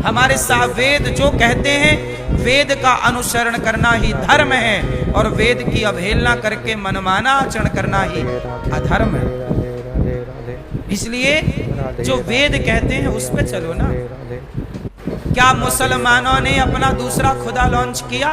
हमारे साहब वेद जो कहते हैं, वेद का अनुसरण करना ही धर्म है, और वेद की अवहेलना करके मनमाना आचरण करना ही अधर्म है। इसलिए जो वेद कहते हैं उस पे चलो ना। क्या मुसलमानों ने अपना दूसरा खुदा लॉन्च किया?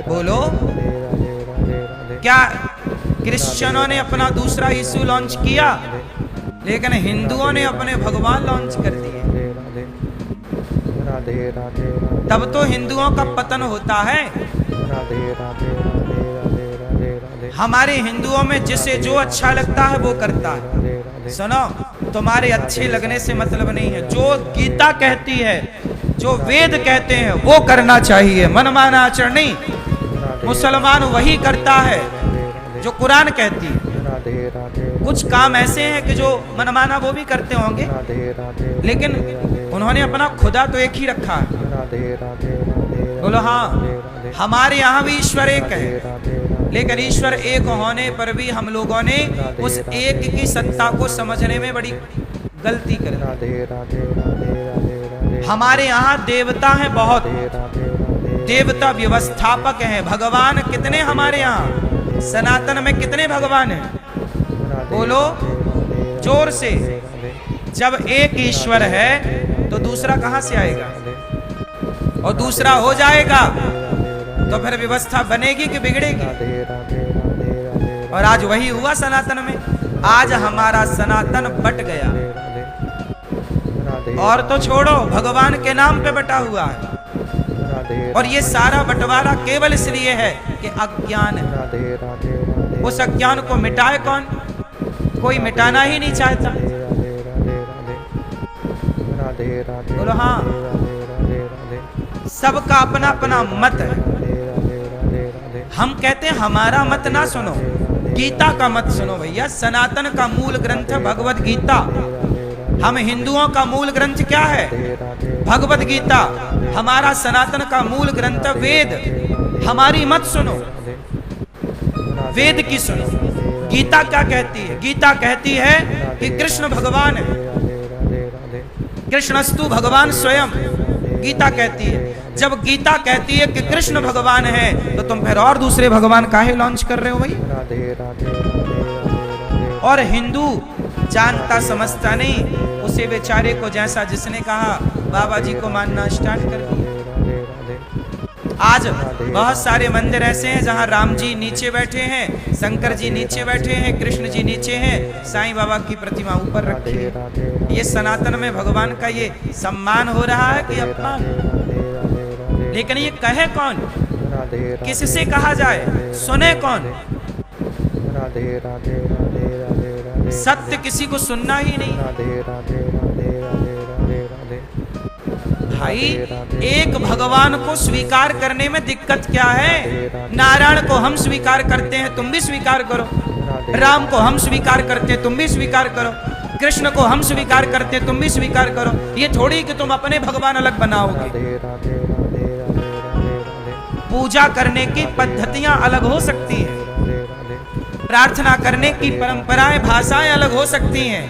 बोलो। क्या क्रिश्चियनों ने अपना दूसरा यीशु लॉन्च किया? लेकिन हिंदुओं ने अपने भगवान लॉन्च कर दिए। तब तो हिंदुओं का पतन होता है। हमारे हिंदुओं में जिसे जो अच्छा लगता है वो करता है। सुनो, तुम्हारे अच्छे लगने से मतलब नहीं है। जो गीता कहती है, जो वेद कहते हैं वो करना चाहिए, मनमाना आचरण नहीं। मुसलमान वही करता है जो कुरान कहती है। कुछ काम ऐसे हैं कि जो मनमाना वो भी करते होंगे, लेकिन उन्होंने अपना खुदा तो एक ही रखा है। बोलो हाँ। हमारे यहाँ भी ईश्वर एक है, लेकिन ईश्वर एक होने पर भी हम लोगों ने उस एक की सत्ता को समझने में बड़ी गलती कर दी। हमारे यहाँ देवता हैं बहुत, देवता व्यवस्थापक हैं। भगवान कितने हमारे यहाँ सनातन में कितने भगवान हैं? बोलो जोर से। जब एक ईश्वर है तो दूसरा कहां से आएगा? और दूसरा हो जाएगा तो फिर व्यवस्था बनेगी कि बिगड़ेगी? और आज वही हुआ सनातन में। आज हमारा सनातन बट गया, और तो छोड़ो भगवान के नाम पे बटा हुआ है। और ये सारा बंटवारा केवल इसलिए है कि अज्ञान है। उस अज्ञान को मिटाए कौन? कोई मिटाना ही नहीं चाहता। बोलो हाँ। सबका अपना अपना मत है। हम कहते हैं हमारा मत ना सुनो, गीता का मत सुनो भैया। सनातन का मूल ग्रंथ है भगवत गीता। हम हिंदुओं का मूल ग्रंथ क्या है? भगवत गीता। हमारा सनातन का मूल ग्रंथ वेद। हमारी मत सुनो, वेद की सुनो। गीता क्या कहती है? गीता कहती है कि कृष्ण भगवान है, कृष्णस्तु भगवान स्वयं। गीता कहती है। जब गीता कहती है कि कृष्ण भगवान है, तो तुम फिर और दूसरे भगवान काहे लॉन्च कर रहे हो भाई? और हिंदू जानता समझता नहीं, उसे बेचारे को जैसा जिसने कहा बाबा जी को मानना स्टार्ट कर दिया। आज बहुत सारे मंदिर ऐसे हैं जहां राम जी नीचे बैठे हैं, शंकर जी नीचे बैठे हैं, कृष्ण जी नीचे हैं, साईं बाबा की प्रतिमा ऊपर रखी है। ये सनातन में भगवान का ये सम्मान हो रहा है कि अपमान? लेकिन ये कहे कौन? किससे कहा जाए? सुने कौन? सत्य किसी को सुनना ही नहीं। भाई एक भगवान को स्वीकार करने में दिक्कत क्या है? नारायण को हम स्वीकार करते हैं, तुम भी स्वीकार करो। राम को हम स्वीकार करते हैं, तुम भी स्वीकार करो। कृष्ण को हम स्वीकार करते हैं, तुम भी स्वीकार करो। ये थोड़ी कि तुम अपने भगवान अलग बनाओगे। पूजा करने की पद्धतियां अलग हो सकती हैं, प्रार्थना करने की परंपराएं, भाषाएं अलग हो सकती हैं,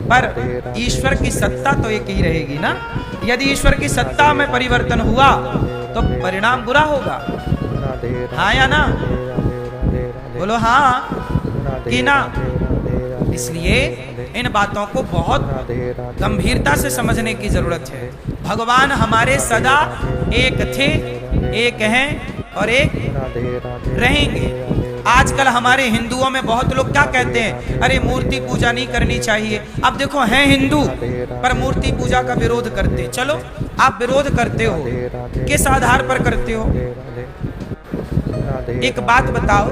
पर ईश्वर की सत्ता तो एक ही रहेगी ना। यदि ईश्वर की सत्ता में परिवर्तन हुआ तो परिणाम बुरा होगा। हाँ या ना? बोलो हाँ कि ना? इसलिए इन बातों को बहुत गंभीरता से समझने की जरूरत है। भगवान हमारे सदा एक थे, एक हैं और एक रहेंगे। आजकल हमारे हिंदुओं में बहुत लोग क्या कहते हैं? अरे मूर्ति पूजा नहीं करनी चाहिए। अब देखो हैं हिंदू पर मूर्ति पूजा का विरोध करते। चलो आप विरोध करते हो, किस आधार पर करते हो? एक बात बताओ,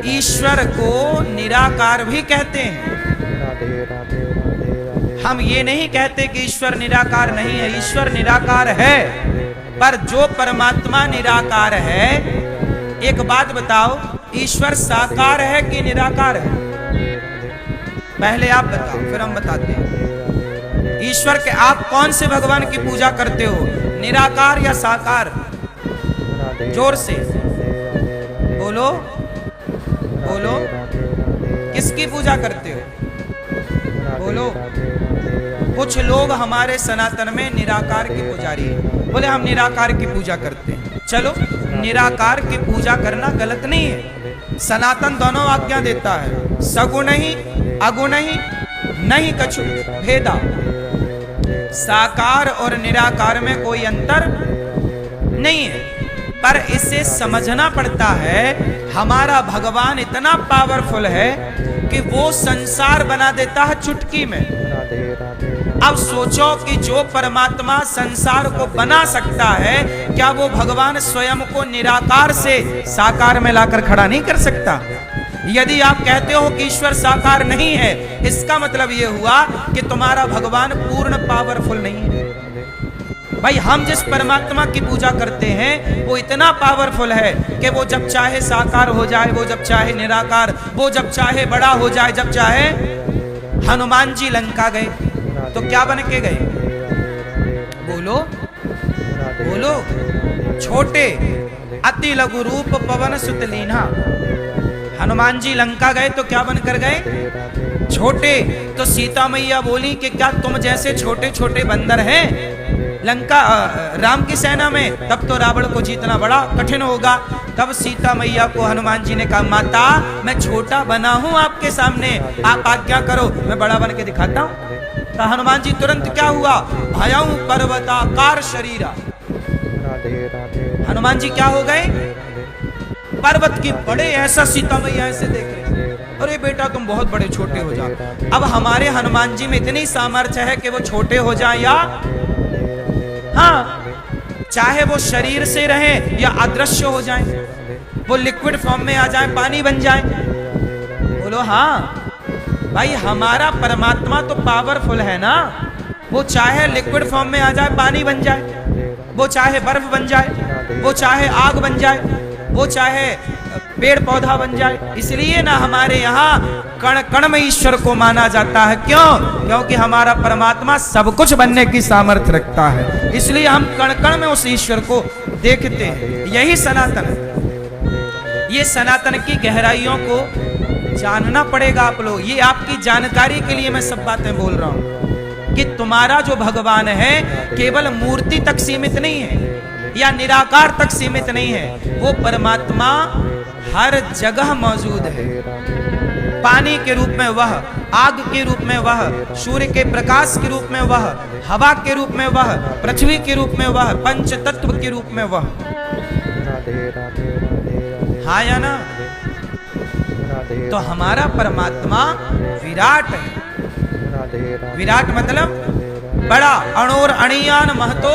ईश्वर को निराकार भी कहते हैं। हम ये नहीं कहते कि ईश्वर निराकार नहीं है, ईश्वर निराकार है। पर जो परमात्मा निराकार है, एक बात बताओ, ईश्वर साकार है कि निराकार है? पहले आप बताओ, फिर हम बताते हैं। ईश्वर के आप कौन से भगवान की पूजा करते हो, निराकार या साकार? जोर से बोलो, बोलो, किसकी पूजा करते हो? बोलो। कुछ लोग हमारे सनातन में निराकार के पुजारी हैं, बोले हम निराकार की पूजा करते हैं। चलो, निराकार की पूजा करना गलत नहीं है। सनातन दोनों आज्ञा देता है, सगुण ही अगुण ही नहीं कछु भेदा। साकार और निराकार में कोई अंतर नहीं है, पर इसे समझना पड़ता है। हमारा भगवान इतना पावरफुल है कि वो संसार बना देता है चुटकी में। अब सोचो कि जो परमात्मा संसार को बना सकता है, क्या वो भगवान स्वयं को निराकार से साकार में लाकर खड़ा नहीं कर सकता? यदि आप कहते हो कि ईश्वर साकार नहीं है, इसका मतलब यह हुआ कि तुम्हारा भगवान पूर्ण पावरफुल नहीं है। भाई, हम जिस परमात्मा की पूजा करते हैं वो इतना पावरफुल है कि वो जब चाहे साकार हो जाए, वो जब चाहे निराकार, वो जब चाहे बड़ा हो जाए, जब चाहे। हनुमान जी लंका गए तो क्या बन के गए? बोलो बोलो। छोटे अति लघु रूप पवन सुत लीन्हा। हनुमान जी लंका गए तो क्या बनकर गए? छोटे। तो सीता मैया बोली कि क्या तुम जैसे छोटे छोटे बंदर हैं लंका राम की सेना में? तब तो रावण को जीतना बड़ा कठिन होगा। तब सीता मैया को हनुमान जी ने कहा, माता मैं छोटा बना हूं आपके सामने, आप आज्ञा करो, मैं बड़ा बन के दिखाता हूं। तो हनुमान जी तुरंत क्या हुआ? भयं पर्वताकार शरीरा। हनुमान जी क्या हो गए? पर्वत की बड़े। ऐसा सीता मैया ऐसे देख रहे, अरे बेटा तुम बहुत बड़े, छोटे हो जाओ। अब हमारे हनुमान जी में इतनी सामर्थ्य है कि वो छोटे हो जाए या हाँ, चाहे वो शरीर से रहे या अदृश्य हो जाए, वो लिक्विड फॉर्म में आ जाए, पानी बन जाए। बोलो हाँ। भाई, हमारा परमात्मा तो पावरफुल है ना। वो चाहे लिक्विड फॉर्म में आ जाए, पानी बन जाए, वो चाहे बर्फ बन जाए, वो चाहे आग बन जाए, वो चाहे पेड़ पौधा बन जाए। इसलिए ना हमारे यहाँ कण कण में ईश्वर को माना जाता है। क्यों? क्योंकि हमारा परमात्मा सब कुछ बनने की सामर्थ्य रखता है, इसलिए हम कण कण में उस ईश्वर को देखते हैं। यही सनातन है। ये सनातन की गहराइयों को जानना पड़ेगा आप लोग। ये आपकी जानकारी के लिए मैं सब बातें बोल रहा हूं कि तुम्हारा जो भगवान है केवल मूर्ति तक सीमित नहीं है या निराकार तक सीमित नहीं है। वो परमात्मा हर जगह मौजूद है। पानी के रूप में वह, आग के रूप में वह, सूर्य के प्रकाश के रूप में वह, हवा के रूप में वह, पृथ्वी के रूप में वह, पंच तत्व के रूप में वह। हाँ या ना? तो हमारा परमात्मा विराट है। विराट मतलब बड़ा। अणोर अणियान महतो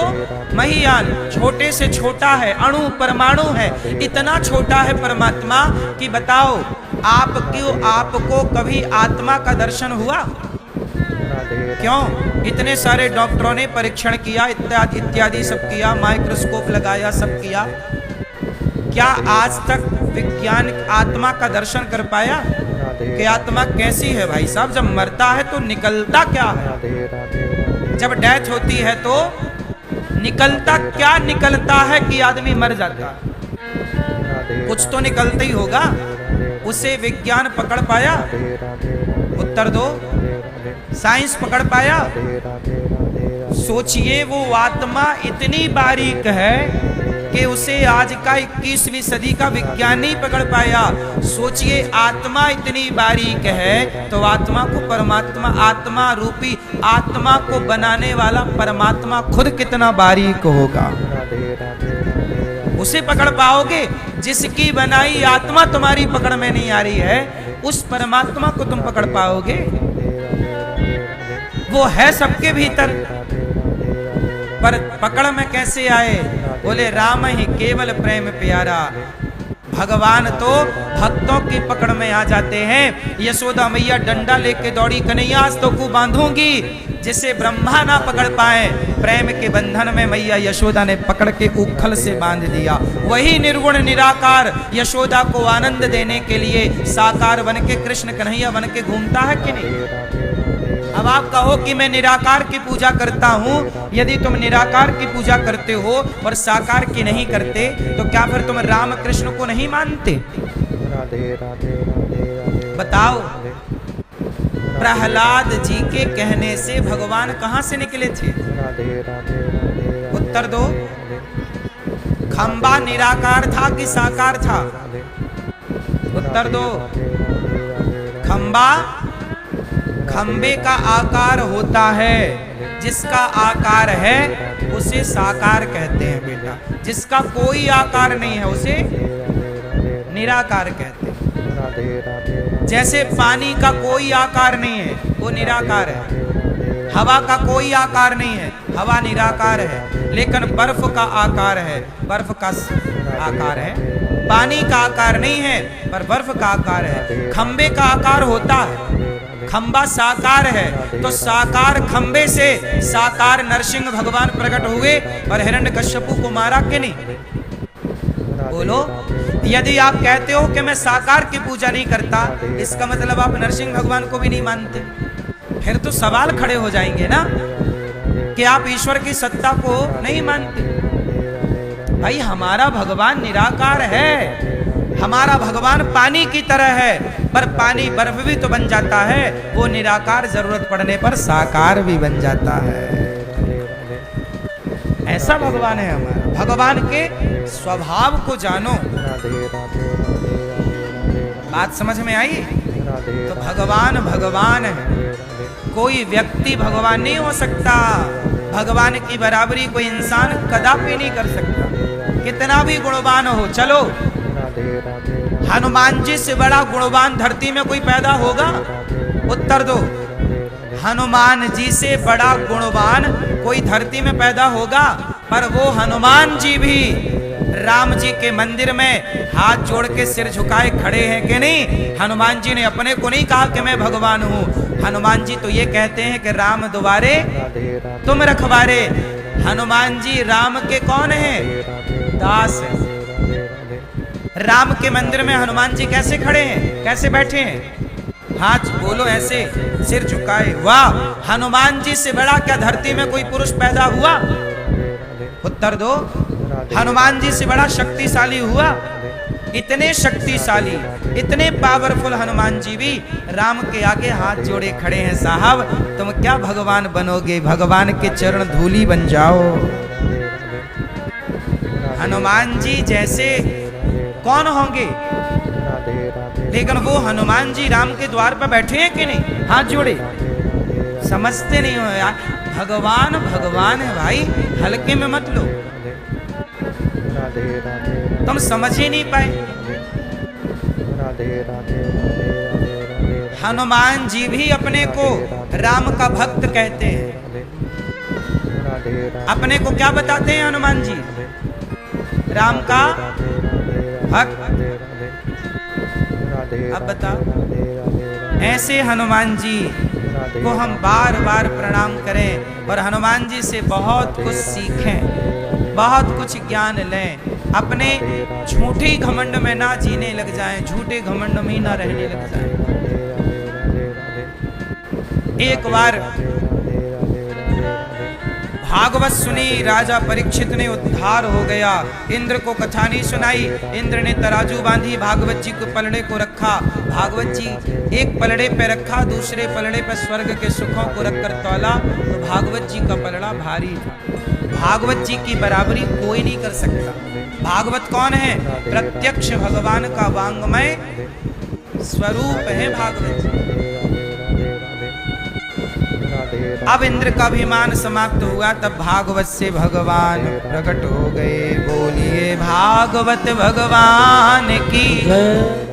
महियान। छोटे से छोटा है, अणु परमाणु है। इतना छोटा है परमात्मा कि बताओ आपको कभी आत्मा का दर्शन हुआ? क्यों? इतने सारे डॉक्टरों ने परीक्षण किया, इत्यादि सब किया, माइक्रोस्कोप लगाया, सब किया। क्या आज तक विज्ञान आत्मा का दर्शन कर पाया कि आत्मा कैसी है? भाई साहब, जब मरता है तो निकलता क्या है? जब डेथ होती है तो निकलता क्या निकलता है कि आदमी मर जाता है? कुछ तो निकलता ही होगा। उसे विज्ञान पकड़ पाया? उत्तर दो। साइंस पकड़ पाया? सोचिए, वो आत्मा इतनी बारीक है कि उसे आज का 21वीं सदी का विज्ञान नहीं पकड़ पाया। सोचिए, आत्मा इतनी बारीक है तो आत्मा को परमात्मा, आत्मा रूपी आत्मा को बनाने वाला परमात्मा खुद कितना बारीक होगा। उसे पकड़ पाओगे? जिसकी बनाई आत्मा तुम्हारी पकड़ में नहीं आ रही है, उस परमात्मा को तुम पकड़ पाओगे? वो है सबके भीतर, पर पकड़ में कैसे आए? बोले राम ही केवल प्रेम प्यारा। भगवान तो भक्तों की पकड़ में आ जाते हैं। यशोदा मैया डंडा लेके दौड़ी, कन्हैया आज तो को बांधूंगी, जिसे ब्रह्मा ना पकड़ पाए। प्रेम के बंधन में मैया यशोदा ने पकड़ के उखल से बांध दिया। वही निर्गुण निराकार यशोदा को आनंद देने के लिए साकार बन के कृष्ण कन्हैया बन के घूमता है कि नहीं? अब आप कहो कि मैं निराकार की पूजा करता हूं। यदि तुम निराकार की पूजा करते हो और साकार की नहीं करते, तो क्या फिर तुम राम कृष्ण को नहीं मानते? बताओ प्रहलाद जी के कहने से भगवान कहां से निकले थे? उत्तर दो। खंबा निराकार था कि साकार था? उत्तर दो। खंबे का आकार होता है, जिसका आकार है उसे साकार कहते हैं बेटा। जिसका कोई आकार नहीं है उसे निराकार कहते हैं। जैसे पानी का कोई आकार नहीं है वो निराकार है, हवा का कोई आकार नहीं है, हवा निराकार है। लेकिन बर्फ का आकार है, बर्फ का आकार है। पानी का आकार नहीं है पर बर्फ का आकार है। खंबे का आकार होता है, खंबा साकार है, तो साकार खंबे से साकार नरसिंह भगवान प्रकट हुए और हिरण्यकश्यपु को मारा कि नहीं? बोलो। यदि आप कहते हो कि मैं साकार की पूजा नहीं करता, इसका मतलब आप नरसिंह भगवान को भी नहीं मानते। फिर तो सवाल खड़े हो जाएंगे ना कि आप ईश्वर की सत्ता को नहीं मानते। भाई हमारा भगवान निराकार है, हमारा भगवान पानी की तरह है, पर पानी बर्फ भी तो बन जाता है, वो निराकार जरूरत पड़ने पर साकार भी बन जाता है। ऐसा भगवान है हमारा। भगवान के स्वभाव को जानो। बात समझ में आई? तो भगवान भगवान है, कोई व्यक्ति भगवान नहीं हो सकता। भगवान की बराबरी कोई इंसान कदापि नहीं कर सकता, कितना भी गुणवान हो। चलो, हनुमान जी से बड़ा गुणवान धरती में कोई पैदा होगा? उत्तर दो। हनुमान जी से बड़ा गुणवान कोई धरती में पैदा होगा? पर वो हनुमान जी भी राम जी के मंदिर में हाथ जोड़ के सिर झुकाए खड़े हैं कि नहीं? हनुमान जी ने अपने को नहीं कहा कि मैं भगवान हूँ। हनुमान जी तो ये कहते हैं कि राम दुआरे तुम रखवारे। हनुमान जी राम के कौन है? दास है। राम के मंदिर में हनुमान जी कैसे खड़े हैं, कैसे बैठे हैं? हाथ बोलो ऐसे, सिर झुकाए। वाह, हनुमान जी से बड़ा क्या धरती में कोई पुरुष पैदा हुआ? उत्तर दो। हनुमान जी से बड़ा शक्तिशाली हुआ? इतने शक्तिशाली, इतने पावरफुल हनुमान जी भी राम के आगे हाथ जोड़े खड़े हैं। साहब तुम क्या भगवान बनोगे? भगवान के चरण धूली बन जाओ। हनुमान जी जैसे कौन होंगे? लेकिन वो हनुमान जी राम के द्वार पर बैठे हैं कि नहीं, हाथ जोड़े? समझते नहीं हो यार। भगवान भगवान है भाई, हल्के में मत लो। तुम समझ ही नहीं पाए। हनुमान जी भी अपने को राम का भक्त कहते हैं। अपने को क्या बताते हैं हनुमान जी? राम का भक्त। अब बताओ, ऐसे हनुमान जी को हम बार बार प्रणाम करें और हनुमान जी से बहुत कुछ सीखें, बहुत कुछ ज्ञान लें। अपने झूठे घमंड में ना जीने लग जाएं, झूठे घमंड में ही ना रहने लग जाएं। एक बार भागवत सुनी, राजा परीक्षित ने उद्धार हो गया। इंद्र को कथा नहीं सुनाई, इंद्र ने तराजू बांधी, भागवत जी को पलड़े को रखा। भागवत जी एक पलड़े पे रखा, दूसरे पलड़े पे स्वर्ग के सुखों को रखकर तौला, तो भागवत जी का पलड़ा भारी था। भागवत जी की बराबरी कोई नहीं कर सकता। भागवत कौन है? प्रत्यक्ष भगवान का वांग्मय स्वरूप है भागवत जी। अब इंद्र का अभिमान समाप्त हुआ, तब भागवत से भगवान प्रकट हो गए। बोलिए भागवत भगवान की।